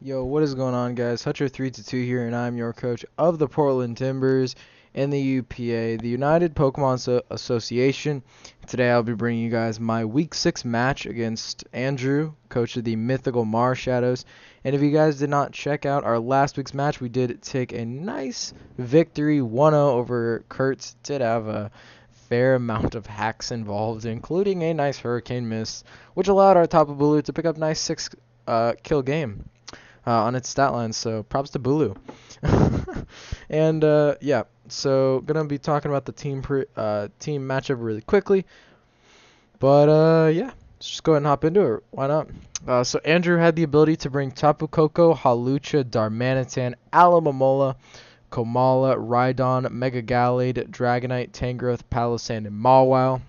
Yo, what is going on, guys? Hutcher322 here, and I'm your coach of the Portland Timbers and the UPA, the United Pokemon Association. Today I'll be bringing you guys my Week 6 match against Andrew, coach of the Mythical Marshadows. And if you guys did not check out our last week's match, we did take a nice victory 1-0 over Kurtz. Did have a fair amount of hacks involved, including a nice Hurricane Miss, which allowed our Tapu Bulu to pick up nice 6 kill game on its stat line, so props to Bulu. And yeah, so gonna be talking about the team matchup really quickly, but yeah, let's just go ahead and hop into it. Why not? So Andrew had the ability to bring Tapu Koko, Hawlucha, Darmanitan, Alomomola, Komala, Rhydon, Mega Gallade, Dragonite, Tangrowth, Palossand, and Mawile.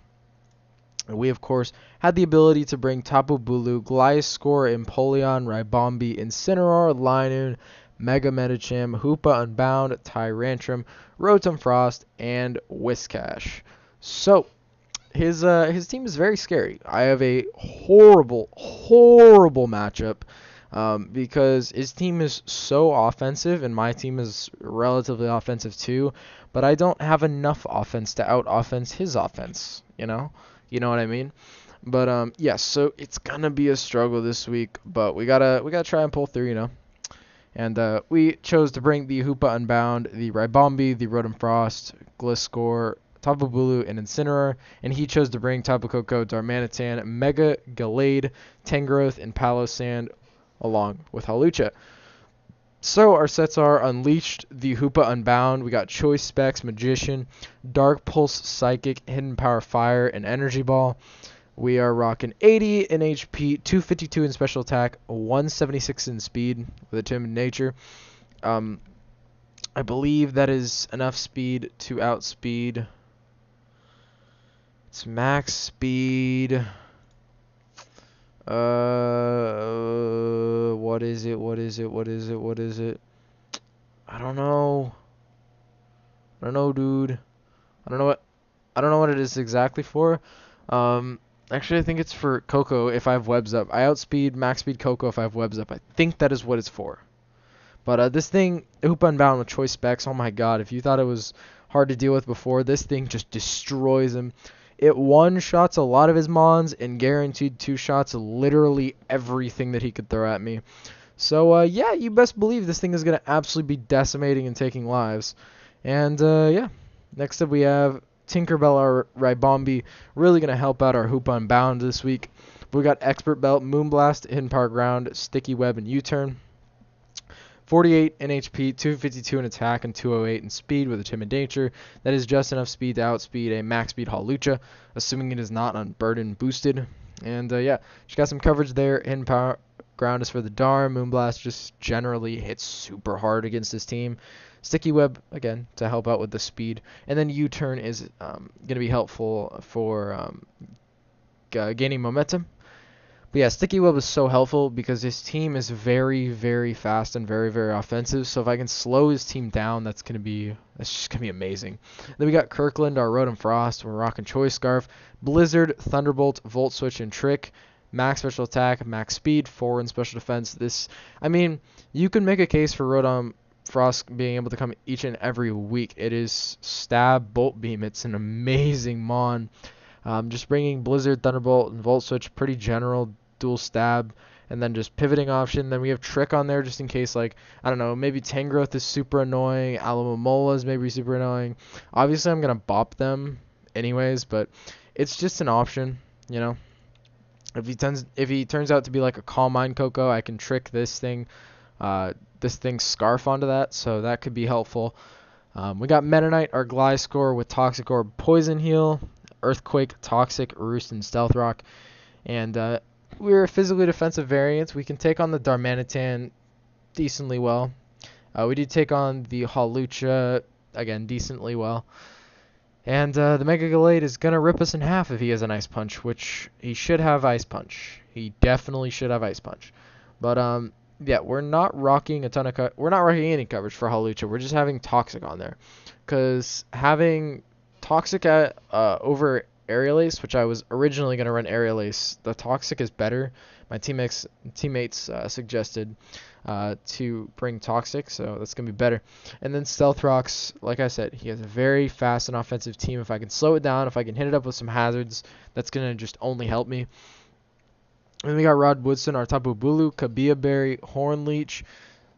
And we, of course, had the ability to bring Tapu Bulu, Gliscor, Empoleon, Ribombee, Incineroar, Linoone, Mega Medicham, Hoopa Unbound, Tyrantrum, Rotom Frost, and Whiscash. So, his team is very scary. I have a horrible matchup because his team is so offensive, and my team is relatively offensive too, but I don't have enough offense to out-offense his offense, you know? You know what I mean? But yes, so it's gonna be a struggle this week, but we gotta try and pull through, you know. And we chose to bring the Hoopa Unbound, the Ribombee, the Rotom Frost, Gliscor, Tapu Bulu, and Incineroar, and he chose to bring Tapu Koko, Darmanitan, Mega Gallade, Tangrowth, and Palossand, along with Hawlucha. So our sets are Unleashed, the Hoopa Unbound. We got Choice Specs, Magician, Dark Pulse, Psychic, Hidden Power, Fire, and Energy Ball. We are rocking 80 in HP, 252 in Special Attack, 176 in Speed with a Timid Nature. I believe that is enough speed to outspeed. It's max speed. What is it? I don't know. Dude. I don't know what it is exactly for. Actually, I think it's for Coco if I have webs up. I outspeed max speed Coco if I have webs up. I think that is what it's for. But this thing, Hoopa Unbound with Choice Specs, oh my god, if you thought it was hard to deal with before, this thing just destroys him. It one-shots a lot of his mons and guaranteed two-shots literally everything that he could throw at me. So, yeah, you best believe this thing is going to absolutely be decimating and taking lives. And, yeah, next up we have Tinkerbell, our Ribombee, really going to help out our Hoopa Unbound this week. We got Expert Belt, Moonblast, Hidden Power Ground, Sticky Web, and U-Turn. 48 in HP, 252 in attack, and 208 in speed with a Timid Nature. That is just enough speed to outspeed a max speed Hawlucha, assuming it is not unburdened boosted. And yeah, she got some coverage there. Hidden Power Ground is for the Darm. Moonblast just generally hits super hard against this team. Sticky Web, again, to help out with the speed. And then U-Turn is going to be helpful for gaining momentum. But yeah, Sticky Web is so helpful because his team is very, very fast and very, very offensive. So if I can slow his team down, that's just gonna be amazing. Then we got Kirkland, our Rotom Frost. We're rocking Choice Scarf, Blizzard, Thunderbolt, Volt Switch, and Trick. Max special attack, max speed, 4 in special defense. I mean, you can make a case for Rotom Frost being able to come each and every week. It is Stab, Bolt Beam. It's an amazing mon. Just bringing Blizzard, Thunderbolt, and Volt Switch, pretty general dual stab, and then just pivoting option. Then we have Trick on there just in case, like, I don't know, maybe Tangrowth is super annoying, Alomomola is maybe super annoying. Obviously, I'm going to bop them anyways, but it's just an option, you know. If he turns out to be like a Calm Mind Coco, I can trick this thing Scarf onto that, so that could be helpful. We got Meta Knight, our Gliscor with Toxic Orb, Poison Heal, Earthquake, Toxic, Roost, and Stealth Rock. And we're physically defensive variants. We can take on the Darmanitan decently well. We do take on the Hawlucha, again, decently well. And the Mega Gallade is going to rip us in half if he has an Ice Punch, which he should have Ice Punch. He definitely should have Ice Punch. But, yeah, we're not rocking we're not rocking any coverage for Hawlucha. We're just having Toxic on there. Because having Toxic over Aerial Ace, which I was originally going to run Aerial Ace. The Toxic is better. My teammates suggested to bring Toxic, so that's going to be better. And then Stealth Rocks, like I said, he has a very fast and offensive team. If I can slow it down, if I can hit it up with some hazards, that's going to just only help me. And we got Rod Woodson, our Tapu Bulu, Kabia Berry, Horn Leech,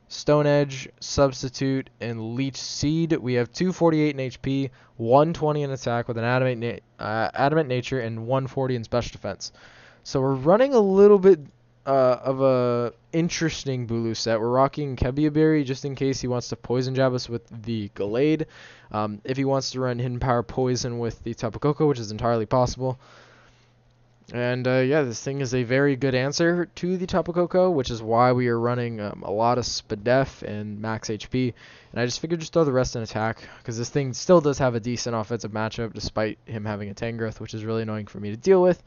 Stone Edge, Substitute, and Leech Seed. We have 248 in HP, 120 in attack with an Adamant Nature, and 140 in special defense. So we're running a little bit of a interesting Bulu set. We're rocking Kabia Berry just in case he wants to Poison Jab us with the Gallade. If he wants to run Hidden Power Poison with the Tapu Koko, which is entirely possible. And yeah, this thing is a very good answer to the Tapu Koko, which is why we are running a lot of Spadef and max HP. And I just figured just throw the rest in attack, because this thing still does have a decent offensive matchup, despite him having a Tangrowth, which is really annoying for me to deal with.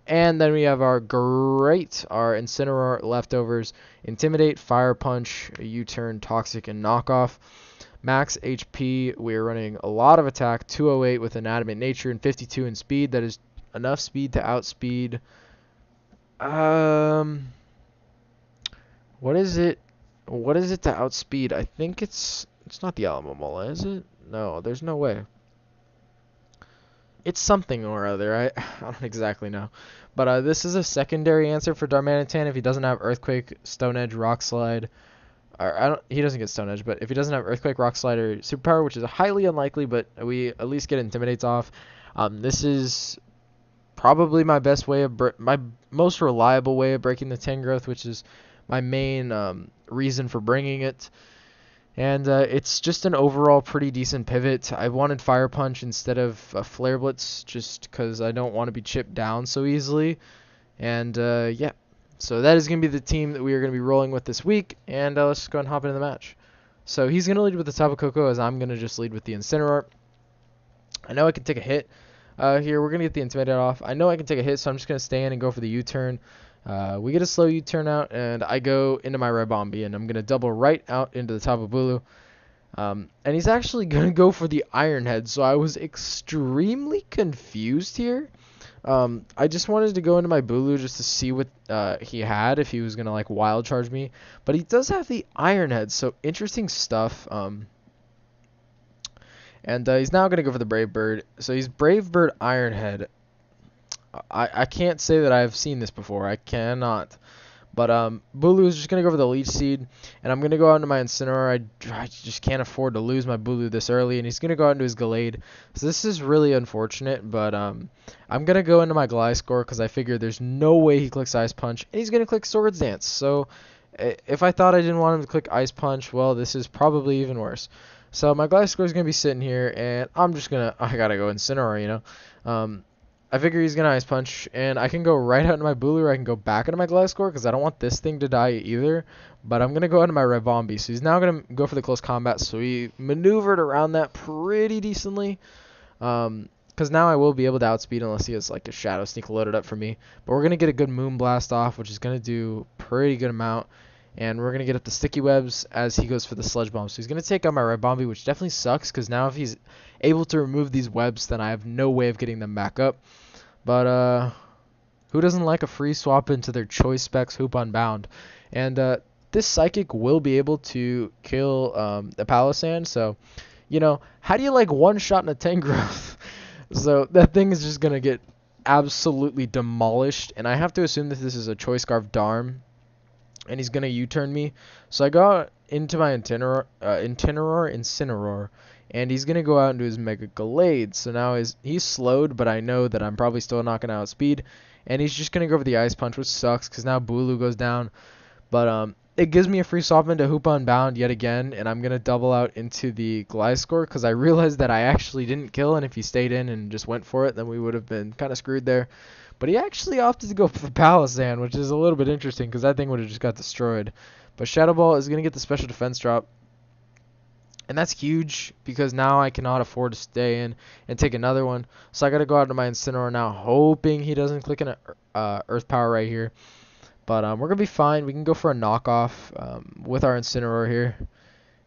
And then we have our Incineroar leftovers, Intimidate, Fire Punch, U-Turn, Toxic, and Knockoff. Max HP, we are running a lot of attack, 208 with an Adamant Nature, and 52 in speed. That is enough speed to outspeed. What is it? What is it to outspeed? I think it's not the Alamomola, is it? No, there's no way. It's something or other. I don't exactly know. But this is a secondary answer for Darmanitan if he doesn't have Earthquake, Stone Edge, Rock Slide. Or he doesn't get Stone Edge, but if he doesn't have Earthquake, Rock Slide, or Superpower, which is highly unlikely, but we at least get Intimidates off. This is probably my most reliable way of breaking the Tangrowth, which is my main reason for bringing it. And it's just an overall pretty decent pivot. I wanted Fire Punch instead of Flare Blitz just because I don't want to be chipped down so easily. And yeah, so that is going to be the team that we are going to be rolling with this week. And let's just go ahead and hop into the match. So he's going to lead with the Tapu Koko, as I'm going to just lead with the Incineroar. I know I can take a hit here. We're going to get the Intimidate off. I know I can take a hit, so I'm just going to stay in and go for the U-turn. We get a slow U-turn out, and I go into my Ribombi, and I'm going to double right out into the Tapu Bulu. And he's actually going to go for the Iron Head, so I was extremely confused here. I just wanted to go into my Bulu just to see what he had, if he was going to like Wild Charge me. But he does have the Iron Head, so interesting stuff. And he's now going to go for the Brave Bird. So he's Brave Bird Iron Head. I can't say that I've seen this before. I cannot. But Bulu is just going to go for the Leech Seed. And I'm going to go out into my Incineroar. I just can't afford to lose my Bulu this early. And he's going to go out into his Gallade. So this is really unfortunate. But I'm going to go into my Gliscor because I figure there's no way he clicks Ice Punch. And he's going to click Swords Dance. So if I thought I didn't want him to click Ice Punch, well, this is probably even worse. So my Gliscor is going to be sitting here. And I'm just going to... I got to go Incineroar, you know. I figure he's going to Ice Punch, and I can go right out into my Bulu, or I can go back into my Gliscor, because I don't want this thing to die either. But I'm going to go into my Ribombi. So he's now going to go for the Close Combat, so he maneuvered around that pretty decently. Because now I will be able to outspeed unless he has like a Shadow Sneak loaded up for me. But we're going to get a good Moonblast off, which is going to do a pretty good amount. And we're going to get up the Sticky Webs as he goes for the Sludge Bomb. So he's going to take out my Ribombi, which definitely sucks, because now if he's able to remove these webs, then I have no way of getting them back up. But who doesn't like a free swap into their Choice Specs Hoop Unbound? And this Psychic will be able to kill the Palossand. So, you know, how do you like one shot in a Tangrowth? So that thing is just going to get absolutely demolished. And I have to assume that this is a Choice Scarf Darm. And he's going to U-turn me. So I go out into my Incineroar, and he's going to go out into his Mega Gallade. So now he's slowed, but I know that I'm probably still not going to outspeed. And he's just going to go for the Ice Punch, which sucks, because now Bulu goes down. But it gives me a free swap into Hoop Unbound yet again, and I'm going to double out into the Gliscor, because I realized that I actually didn't kill, and if he stayed in and just went for it, then we would have been kind of screwed there. But he actually opted to go for Palossand, which is a little bit interesting because that thing would have just got destroyed. But Shadow Ball is going to get the special defense drop. And that's huge because now I cannot afford to stay in and take another one. So I got to go out to my Incineroar now, hoping he doesn't click an Earth Power right here. But we're going to be fine. We can go for a knockoff with our Incineroar here.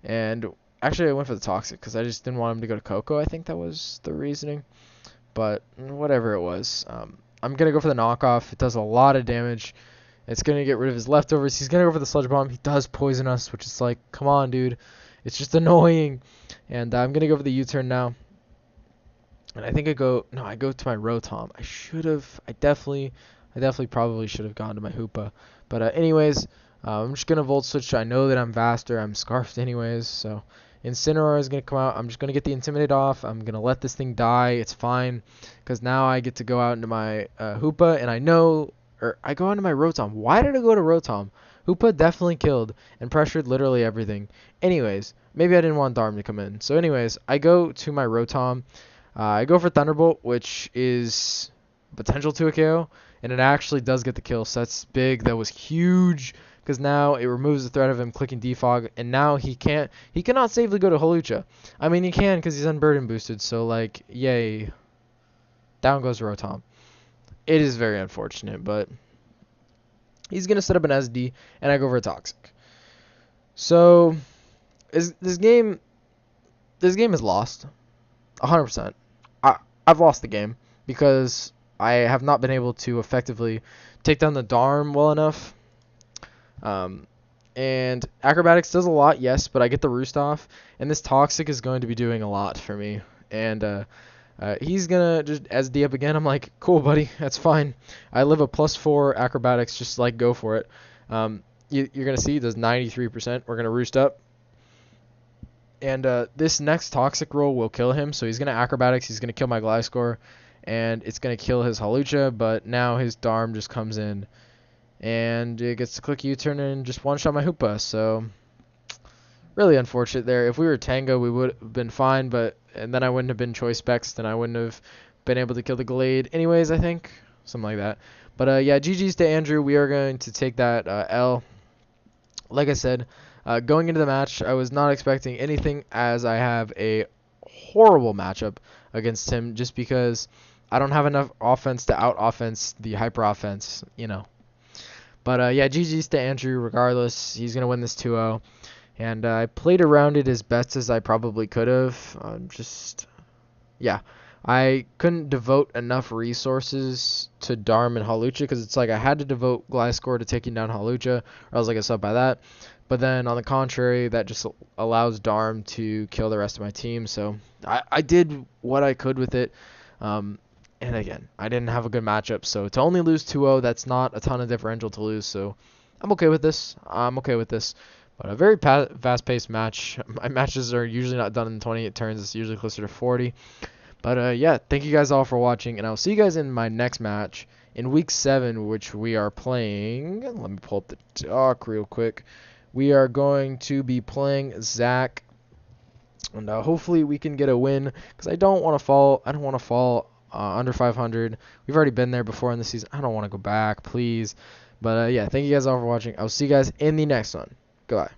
And actually I went for the Toxic because I just didn't want him to go to Koko. I think that was the reasoning. but whatever it was. I'm going to go for the knockoff. It does a lot of damage. It's going to get rid of his leftovers. He's going to go for the sludge bomb. He does poison us, which is like, come on, dude. It's just annoying. And I'm going to go for the U-turn now. And I think I go to my Rotom. I definitely probably should have gone to my Hoopa. But anyways, I'm just going to Volt Switch. I know that I'm faster. I'm Scarfed anyways, so Incineroar is going to come out. I'm just going to get the Intimidate off. I'm going to let this thing die. It's fine, because now I get to go out into my Hoopa, and I go into my Rotom. Why did I go to Rotom? Hoopa definitely killed and pressured literally everything. Anyways, maybe I didn't want Darm to come in. So anyways, I go to my Rotom. I go for Thunderbolt, which is potential to a KO, and it actually does get the kill, so that's big. That was huge, because now it removes the threat of him clicking Defog, and now he cannot safely go to Hawlucha. I mean, he can, because he's unburden boosted, so like, yay. Down goes Rotom. It is very unfortunate, but he's going to set up an SD, and I go for a Toxic. So, this game is lost. 100%. I've lost the game because I have not been able to effectively take down the Darm well enough. And Acrobatics does a lot, yes, but I get the Roost off, and this Toxic is going to be doing a lot for me. And he's going to just SD up again. I'm like, cool, buddy, that's fine. I live a +4 Acrobatics, just like go for it. You're going to see he does 93%. We're going to Roost up. And this next Toxic roll will kill him, so he's going to Acrobatics, he's going to kill my Gliscor, and it's going to kill his Hawlucha, but now his Darm just comes in, and it gets to click U-turn and just one-shot my Hoopa, so really unfortunate there. If we were Tango, we would have been fine, and then I wouldn't have been Choice Specs, then I wouldn't have been able to kill the Glade anyways, I think, something like that. But yeah, GG's to Andrew. We are going to take that L. Like I said, going into the match, I was not expecting anything, as I have a horrible matchup against him just because I don't have enough offense to out-offense the hyper-offense, you know. But yeah, GG's to Andrew regardless. He's going to win this 2-0. And I played around it as best as I probably could have. Yeah. I couldn't devote enough resources to Darm and Hawlucha because it's like I had to devote Gliscor to taking down Hawlucha, or else I get sub by that. But then on the contrary, that just allows Darm to kill the rest of my team. So I did what I could with it. And again, I didn't have a good matchup. So to only lose 2-0, that's not a ton of differential to lose. So I'm okay with this. But a very fast-paced match. My matches are usually not done in 28 turns. It's usually closer to 40. But yeah, thank you guys all for watching, and I'll see you guys in my next match in Week 7, which we are playing. Let me pull up the doc real quick. We are going to be playing Zach, and hopefully we can get a win, because I don't want to fall under 500. We've already been there before in the season. I don't want to go back, please. But yeah, thank you guys all for watching. I'll see you guys in the next one. Goodbye.